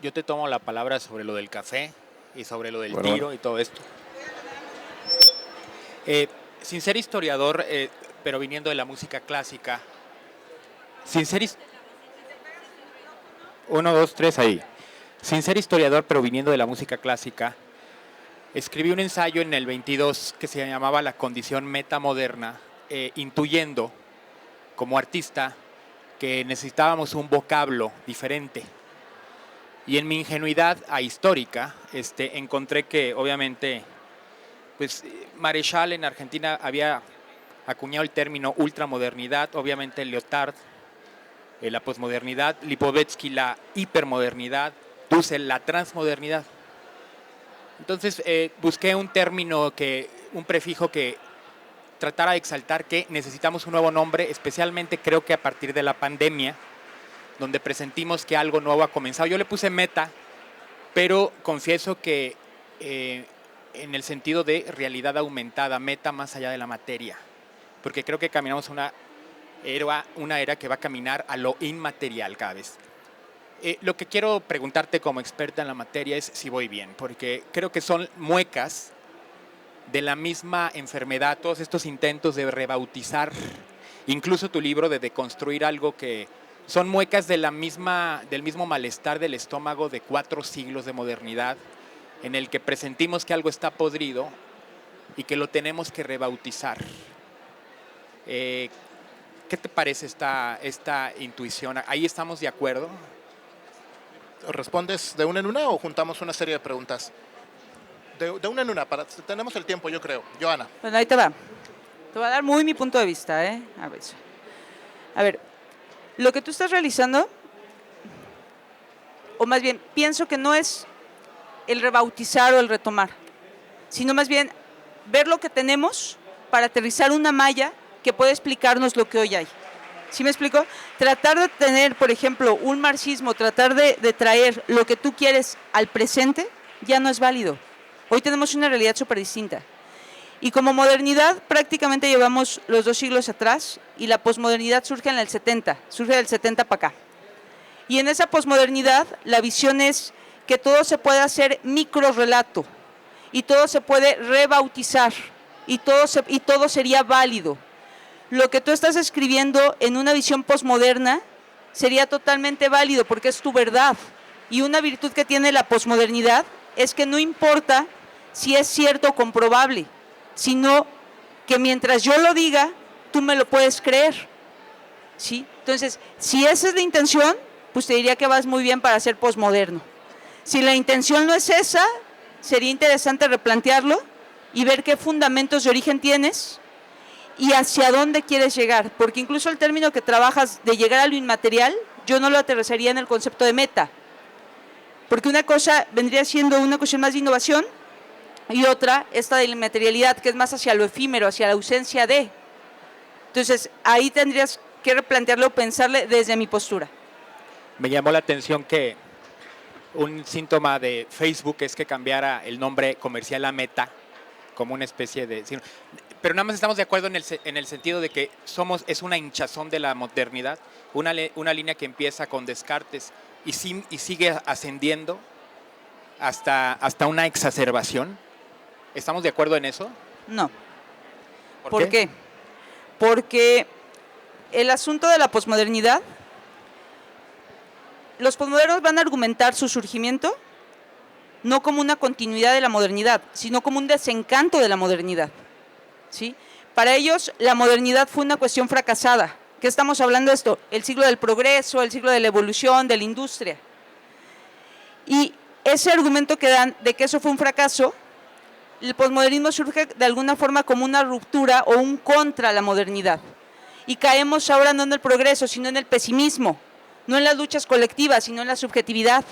Speaker 5: Yo te tomo la palabra sobre lo del café y sobre lo del tiro y todo esto. Sin ser historiador, pero viniendo de la música clásica, Uno, dos, tres, ahí. Sin ser historiador, pero viniendo de la música clásica, escribí un ensayo en el 22 que se llamaba La condición metamoderna, intuyendo como artista que necesitábamos un vocablo diferente. Y en mi ingenuidad ahistórica, encontré que obviamente pues, Marechal en Argentina había acuñado el término ultramodernidad, obviamente Lyotard, la posmodernidad, Lipovetsky la hipermodernidad, Dussel la transmodernidad. Entonces busqué un término, un prefijo que tratara de exaltar que necesitamos un nuevo nombre, especialmente creo que a partir de la pandemia, donde presentimos que algo nuevo ha comenzado. Yo le puse meta, pero confieso que en el sentido de realidad aumentada, meta más allá de la materia, porque creo que caminamos una era que va a caminar a lo inmaterial cada vez. Lo que quiero preguntarte como experta en la materia es si voy bien, porque creo que son muecas de la misma enfermedad, todos estos intentos de rebautizar, incluso tu libro de deconstruir algo que son muecas del mismo malestar del estómago de 4 siglos de modernidad, en el que presentimos que algo está podrido y que lo tenemos que rebautizar. ¿Qué te parece esta intuición? ¿Ahí estamos de acuerdo?
Speaker 1: ¿Respondes de una en una o juntamos una serie de preguntas? De una en una, tenemos el tiempo, yo creo. Johanna.
Speaker 4: Bueno, ahí te va. Te voy a dar muy mi punto de vista, ¿eh? A ver, lo que tú estás realizando, o más bien, pienso que no es el rebautizar o el retomar, sino más bien ver lo que tenemos para aterrizar una malla que puede explicarnos lo que hoy hay. ¿Sí me explico? Tratar de tener, por ejemplo, un marxismo, tratar de traer lo que tú quieres al presente, ya no es válido. Hoy tenemos una realidad súper distinta. Y como modernidad prácticamente llevamos los 2 siglos atrás y la posmodernidad surge del 70 para acá. Y en esa posmodernidad la visión es que todo se puede hacer microrelato y todo se puede rebautizar y todo sería válido. Lo que tú estás escribiendo en una visión posmoderna sería totalmente válido porque es tu verdad. Y una virtud que tiene la posmodernidad es que no importa si es cierto o comprobable, sino que mientras yo lo diga, tú me lo puedes creer. ¿Sí? Entonces, si esa es la intención, pues te diría que vas muy bien para ser posmoderno. Si la intención no es esa, sería interesante replantearlo y ver qué fundamentos de origen tienes y hacia dónde quieres llegar, porque incluso el término que trabajas de llegar a lo inmaterial, yo no lo aterrizaría en el concepto de meta, porque una cosa vendría siendo una cuestión más de innovación y otra, esta de la inmaterialidad, que es más hacia lo efímero, hacia la ausencia de. Entonces, ahí tendrías que replantearlo, pensarle desde mi postura.
Speaker 5: Me llamó la atención que un síntoma de Facebook es que cambiara el nombre comercial a Meta, como una especie de... Pero nada más estamos de acuerdo en el sentido de que es una hinchazón de la modernidad, una línea que empieza con Descartes y sigue ascendiendo hasta una exacerbación. ¿Estamos de acuerdo en eso?
Speaker 4: No. ¿Por qué? Porque el asunto de la posmodernidad, los posmodernos van a argumentar su surgimiento no como una continuidad de la modernidad, sino como un desencanto de la modernidad, ¿sí? Para ellos, la modernidad fue una cuestión fracasada. ¿Qué estamos hablando de esto? El siglo del progreso, el siglo de la evolución, de la industria. Y ese argumento que dan de que eso fue un fracaso, el posmodernismo surge de alguna forma como una ruptura o un contra la modernidad. Y caemos ahora no en el progreso, sino en el pesimismo, no en las luchas colectivas, sino en la subjetividad,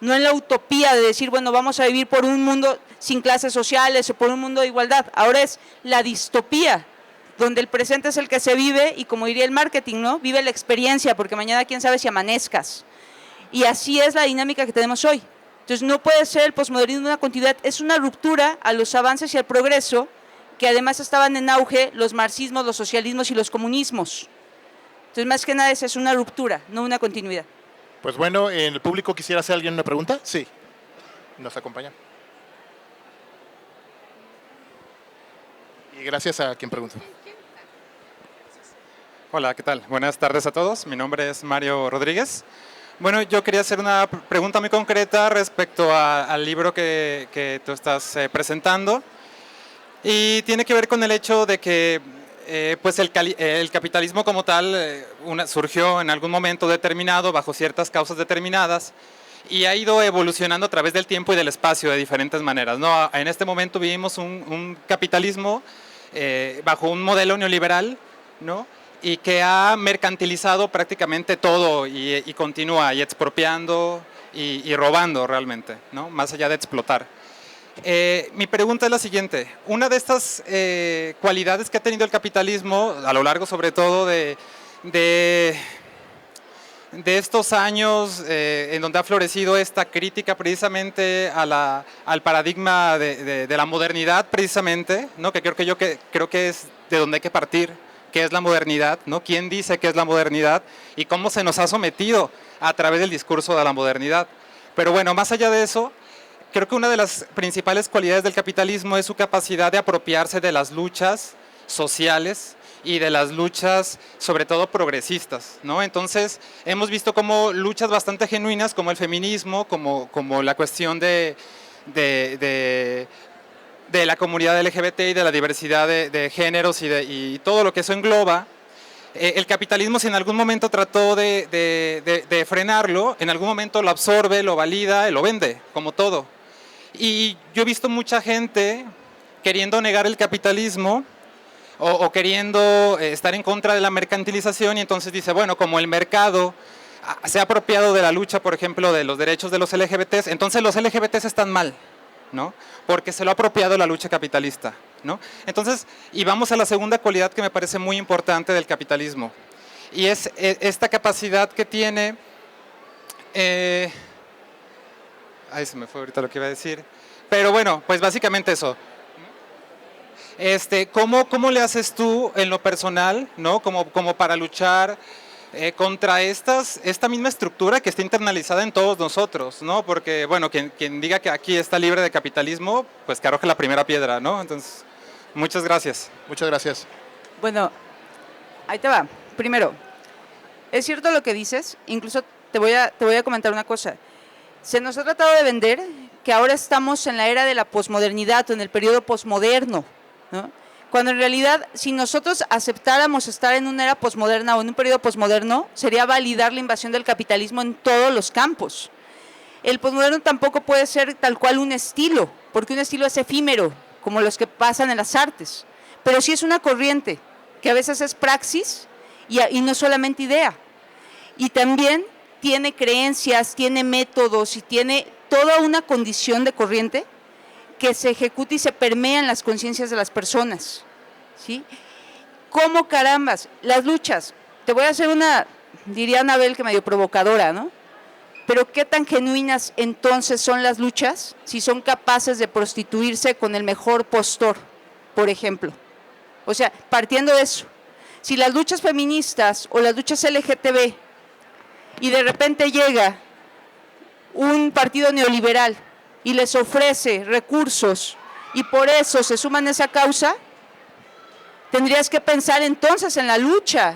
Speaker 4: no en la utopía de decir, bueno, vamos a vivir por un mundo sin clases sociales o por un mundo de igualdad. Ahora es la distopía, donde el presente es el que se vive y, como diría el marketing, ¿no? Vive la experiencia, porque mañana quién sabe si amanezcas. Y así es la dinámica que tenemos hoy. Entonces no puede ser el posmodernismo una continuidad, es una ruptura a los avances y al progreso, que además estaban en auge los marxismos, los socialismos y los comunismos. Entonces más que nada es una ruptura, no una continuidad.
Speaker 1: Pues bueno, ¿en el público quisiera hacer alguien una pregunta? Sí, nos acompaña. Y gracias a quien preguntó.
Speaker 6: Hola, ¿qué tal? Buenas tardes a todos. Mi nombre es Mario Rodríguez. Bueno, yo quería hacer una pregunta muy concreta respecto al libro que tú estás presentando. Y tiene que ver con el hecho de que pues el capitalismo como tal surgió en algún momento determinado bajo ciertas causas determinadas y ha ido evolucionando a través del tiempo y del espacio de diferentes maneras, ¿no? En este momento vivimos un capitalismo bajo un modelo neoliberal, ¿no? Y que ha mercantilizado prácticamente todo y continúa y expropiando y robando realmente, ¿no? Más allá de explotar. Mi pregunta es la siguiente. Una de estas cualidades que ha tenido el capitalismo a lo largo sobre todo de estos años en donde ha florecido esta crítica precisamente al paradigma de la modernidad precisamente, ¿no? Que creo que es de donde hay que partir, qué es la modernidad, ¿no? ¿Quién dice qué es la modernidad y cómo se nos ha sometido a través del discurso de la modernidad? Pero bueno, más allá de eso, creo que una de las principales cualidades del capitalismo es su capacidad de apropiarse de las luchas sociales y de las luchas, sobre todo progresistas, ¿no? Entonces, hemos visto como luchas bastante genuinas, como el feminismo, como la cuestión de la comunidad LGBT y de la diversidad de géneros y todo lo que eso engloba. El capitalismo, si en algún momento trató de frenarlo, en algún momento lo absorbe, lo valida, lo vende, como todo. Y yo he visto mucha gente queriendo negar el capitalismo o queriendo estar en contra de la mercantilización y entonces dice, bueno, como el mercado se ha apropiado de la lucha, por ejemplo, de los derechos de los LGBTs, entonces los LGBTs están mal, ¿no? Porque se lo ha apropiado la lucha capitalista, ¿no? Entonces, y vamos a la segunda cualidad que me parece muy importante del capitalismo, y es esta capacidad que tiene... Ay, se me fue ahorita lo que iba a decir. Pero bueno, pues básicamente eso. ¿Cómo le haces tú en lo personal, ¿no? Como para luchar contra esta misma estructura que está internalizada en todos nosotros, ¿no? Porque, bueno, quien diga que aquí está libre de capitalismo, pues que arroje la primera piedra, ¿no? Entonces, muchas gracias.
Speaker 1: Muchas gracias.
Speaker 4: Bueno, ahí te va. Primero, es cierto lo que dices, incluso te voy a comentar una cosa. Se nos ha tratado de vender que ahora estamos en la era de la posmodernidad o en el periodo posmoderno, ¿no? Cuando en realidad, si nosotros aceptáramos estar en una era posmoderna o en un periodo posmoderno, sería validar la invasión del capitalismo en todos los campos. El posmoderno tampoco puede ser tal cual un estilo, porque un estilo es efímero, como los que pasan en las artes, pero sí es una corriente, que a veces es praxis y no solamente idea. Y también tiene creencias, tiene métodos y tiene toda una condición de corriente que se ejecuta y se permea en las conciencias de las personas, ¿sí? ¿Cómo carambas? Las luchas. Te voy a hacer una, diría Anabel, que medio provocadora, ¿no? Pero ¿qué tan genuinas entonces son las luchas si son capaces de prostituirse con el mejor postor, por ejemplo? O sea, partiendo de eso, si las luchas feministas o las luchas LGTB y de repente llega un partido neoliberal y les ofrece recursos y por eso se suman a esa causa, tendrías que pensar entonces en la lucha.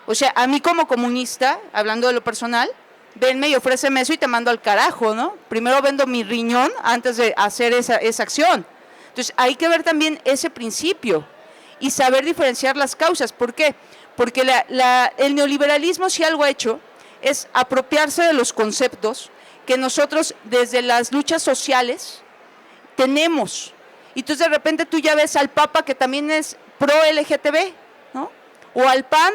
Speaker 4: O sea, a mí como comunista, hablando de lo personal, venme y ofréceme eso y te mando al carajo, ¿no? Primero vendo mi riñón antes de hacer esa acción. Entonces, hay que ver también ese principio y saber diferenciar las causas. ¿Por qué? Porque el neoliberalismo, si algo ha hecho, es apropiarse de los conceptos que nosotros desde las luchas sociales tenemos. Y entonces de repente tú ya ves al Papa que también es pro LGTB, ¿no? O al PAN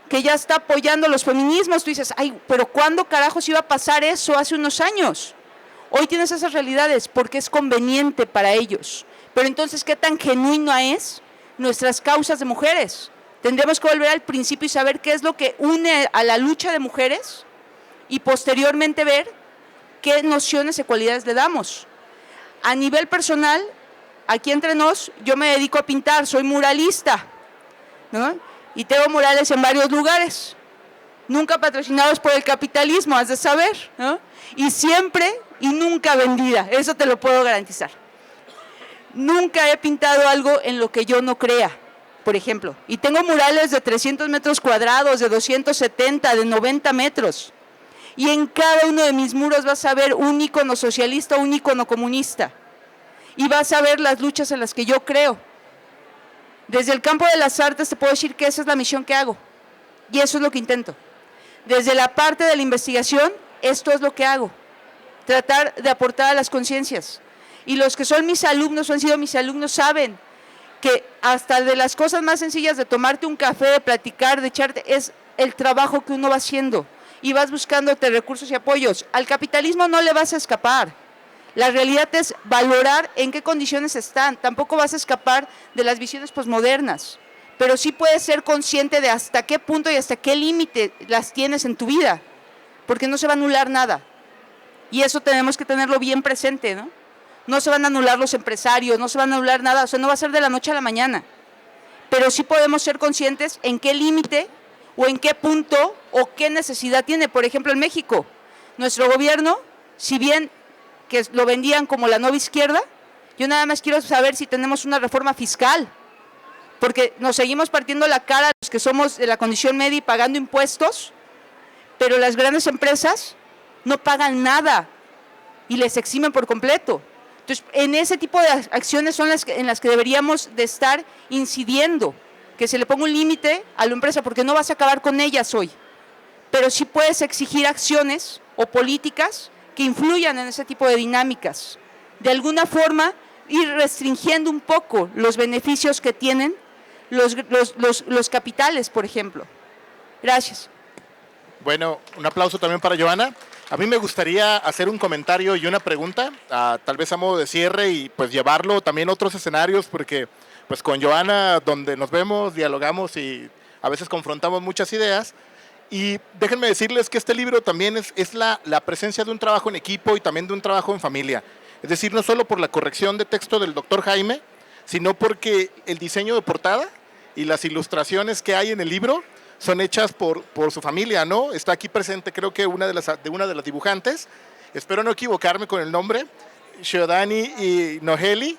Speaker 4: que ya está apoyando los feminismos. Tú dices, ay, pero ¿cuándo carajos iba a pasar eso hace unos años? Hoy tienes esas realidades porque es conveniente para ellos. Pero entonces, ¿qué tan genuina es nuestras causas de mujeres? Tendremos que volver al principio y saber qué es lo que une a la lucha de mujeres y posteriormente ver qué nociones y cualidades le damos. A nivel personal, aquí entre nos, yo me dedico a pintar, soy muralista, ¿no? Y tengo murales en varios lugares, nunca patrocinados por el capitalismo, has de saber, ¿no? Y siempre y nunca vendida, eso te lo puedo garantizar. Nunca he pintado algo en lo que yo no crea, por ejemplo. Y tengo murales de 300 metros cuadrados, de 270, de 90 metros. Y en cada uno de mis muros vas a ver un ícono socialista, un ícono comunista. Y vas a ver las luchas en las que yo creo. Desde el campo de las artes te puedo decir que esa es la misión que hago. Y eso es lo que intento. Desde la parte de la investigación, esto es lo que hago. Tratar de aportar a las conciencias. Y los que son mis alumnos o han sido mis alumnos saben que hasta de las cosas más sencillas de tomarte un café, de platicar, de echarte, es el trabajo que uno va haciendo. Y vas buscándote recursos y apoyos. Al capitalismo no le vas a escapar. La realidad es valorar en qué condiciones están. Tampoco vas a escapar de las visiones posmodernas. Pero sí puedes ser consciente de hasta qué punto y hasta qué límite las tienes en tu vida. Porque no se va a anular nada. Y eso tenemos que tenerlo bien presente, ¿no? No se van a anular los empresarios, no se van a anular nada. O sea, no va a ser de la noche a la mañana. Pero sí podemos ser conscientes en qué límite o en qué punto o qué necesidad tiene. Por ejemplo, en México, nuestro gobierno, si bien que lo vendían como la nueva izquierda, yo nada más quiero saber si tenemos una reforma fiscal, porque nos seguimos partiendo la cara los que somos de la condición media y pagando impuestos, pero las grandes empresas no pagan nada y les eximen por completo. Entonces, en ese tipo de acciones son en las que deberíamos de estar incidiendo, que se le ponga un límite a la empresa, porque no vas a acabar con ellas hoy, pero sí puedes exigir acciones o políticas que influyan en ese tipo de dinámicas. De alguna forma, ir restringiendo un poco los beneficios que tienen los capitales, por ejemplo. Gracias.
Speaker 1: Bueno, un aplauso también para Johanna. A mí me gustaría hacer un comentario y una pregunta, tal vez a modo de cierre y pues llevarlo también a otros escenarios, porque pues con Johanna, donde nos vemos, dialogamos y a veces confrontamos muchas ideas. Y déjenme decirles que este libro también es la presencia de un trabajo en equipo y también de un trabajo en familia. Es decir, no solo por la corrección de texto del doctor Jaime, sino porque el diseño de portada y las ilustraciones que hay en el libro son hechas por su familia, ¿no? Está aquí presente, creo que una de las dibujantes, espero no equivocarme con el nombre, Shiodani y Noheli.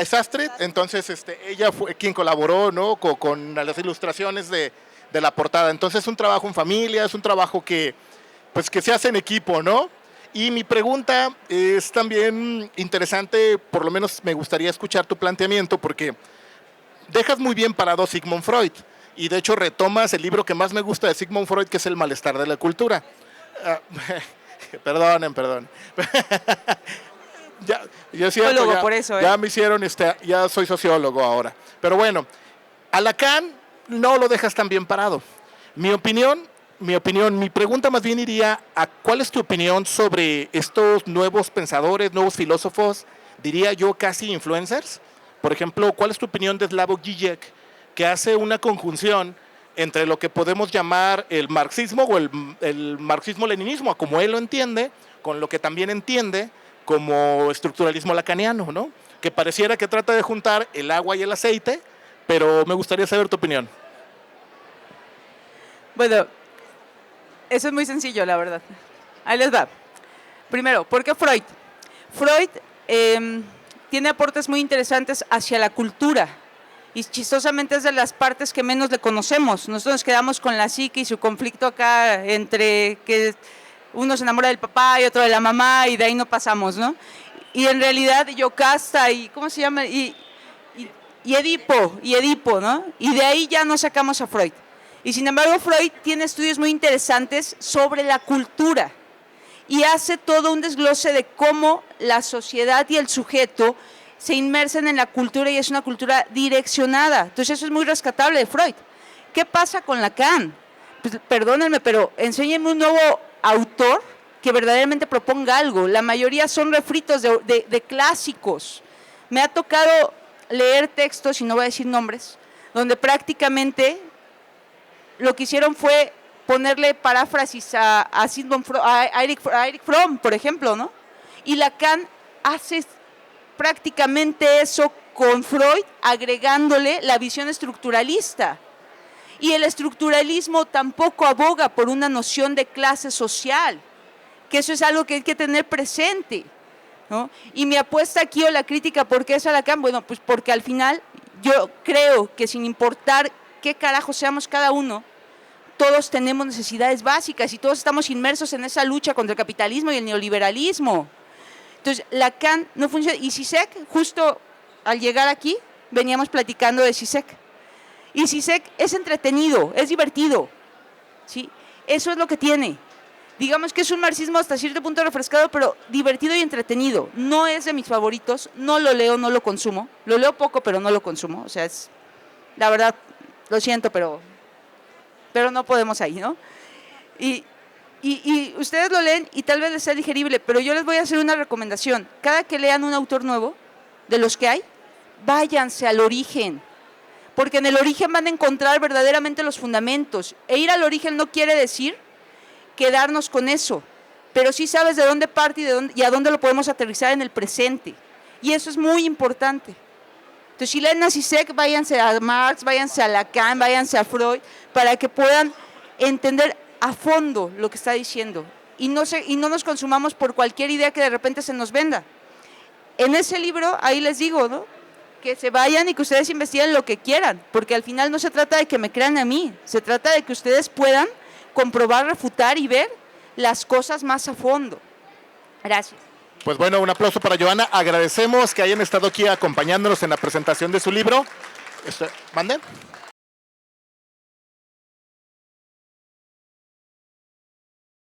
Speaker 1: Sastrit. Entonces ella fue quien colaboró, ¿no? con las ilustraciones de la portada. Entonces es un trabajo en familia, es un trabajo que se hace en equipo, ¿no? Y mi pregunta es también interesante, por lo menos me gustaría escuchar tu planteamiento, porque dejas muy bien parado a Sigmund Freud, y de hecho retomas el libro que más me gusta de Sigmund Freud, que es El malestar de la cultura. Perdonen. Yo siento,
Speaker 4: ya, por eso,
Speaker 1: ya me hicieron, ya soy sociólogo ahora. Pero bueno, a Lacan no lo dejas tan bien parado. Mi pregunta más bien iría a ¿cuál es tu opinión sobre estos nuevos pensadores, nuevos filósofos, diría yo casi influencers? Por ejemplo, ¿cuál es tu opinión de Slavoj Žižek, que hace una conjunción entre lo que podemos llamar el marxismo o el marxismo-leninismo, como él lo entiende, con lo que también entiende como estructuralismo lacaniano, ¿no? Que pareciera que trata de juntar el agua y el aceite, pero me gustaría saber tu opinión.
Speaker 4: Bueno, eso es muy sencillo, la verdad. Ahí les va. Primero, ¿por qué Freud? Freud tiene aportes muy interesantes hacia la cultura y chistosamente es de las partes que menos le conocemos. Nosotros nos quedamos con la psique y su conflicto acá entre que uno se enamora del papá y otro de la mamá y de ahí no pasamos, ¿no? Y en realidad Yocasta y, ¿cómo se llama? Y Edipo, ¿no? Y de ahí ya no sacamos a Freud. Y sin embargo Freud tiene estudios muy interesantes sobre la cultura y hace todo un desglose de cómo la sociedad y el sujeto se inmersen en la cultura y es una cultura direccionada. Entonces eso es muy rescatable de Freud. ¿Qué pasa con Lacan? Pues, perdónenme, pero enséñenme un nuevo autor que verdaderamente proponga algo. La mayoría son refritos de clásicos. Me ha tocado leer textos, y no voy a decir nombres, donde prácticamente lo que hicieron fue ponerle paráfrasis a Erich Fromm, por ejemplo, ¿no? Y Lacan hace prácticamente eso con Freud, agregándole la visión estructuralista. Y el estructuralismo tampoco aboga por una noción de clase social, que eso es algo que hay que tener presente, ¿no? Y mi apuesta aquí o la crítica, ¿por qué es a Lacan? Bueno, pues porque al final yo creo que sin importar qué carajo seamos cada uno, todos tenemos necesidades básicas y todos estamos inmersos en esa lucha contra el capitalismo y el neoliberalismo. Entonces, Lacan no funciona. Y Zizek, justo al llegar aquí, veníamos platicando de Zizek. Y Zizek es entretenido, es divertido, ¿sí? Eso es lo que tiene. Digamos que es un marxismo hasta cierto punto refrescado, pero divertido y entretenido. No es de mis favoritos, no lo leo, no lo consumo. Lo leo poco, pero no lo consumo. O sea, es, la verdad, lo siento, pero no podemos ahí, ¿no? Y ustedes lo leen y tal vez les sea digerible, pero yo les voy a hacer una recomendación. Cada que lean un autor nuevo, de los que hay, váyanse al origen, porque en el origen van a encontrar verdaderamente los fundamentos. E ir al origen no quiere decir quedarnos con eso, pero sí sabes de dónde parte y a dónde lo podemos aterrizar en el presente. Y eso es muy importante. Entonces, si leen a Zizek, váyanse a Marx, váyanse a Lacan, váyanse a Freud, para que puedan entender a fondo lo que está diciendo y no nos consumamos por cualquier idea que de repente se nos venda. En ese libro, ahí les digo, ¿no?, que se vayan y que ustedes investiguen lo que quieran, porque al final no se trata de que me crean a mí, se trata de que ustedes puedan comprobar, refutar y ver las cosas más a fondo. Gracias.
Speaker 1: Pues bueno, un aplauso para Johanna. Agradecemos que hayan estado aquí acompañándonos en la presentación de su libro. ¿Mande?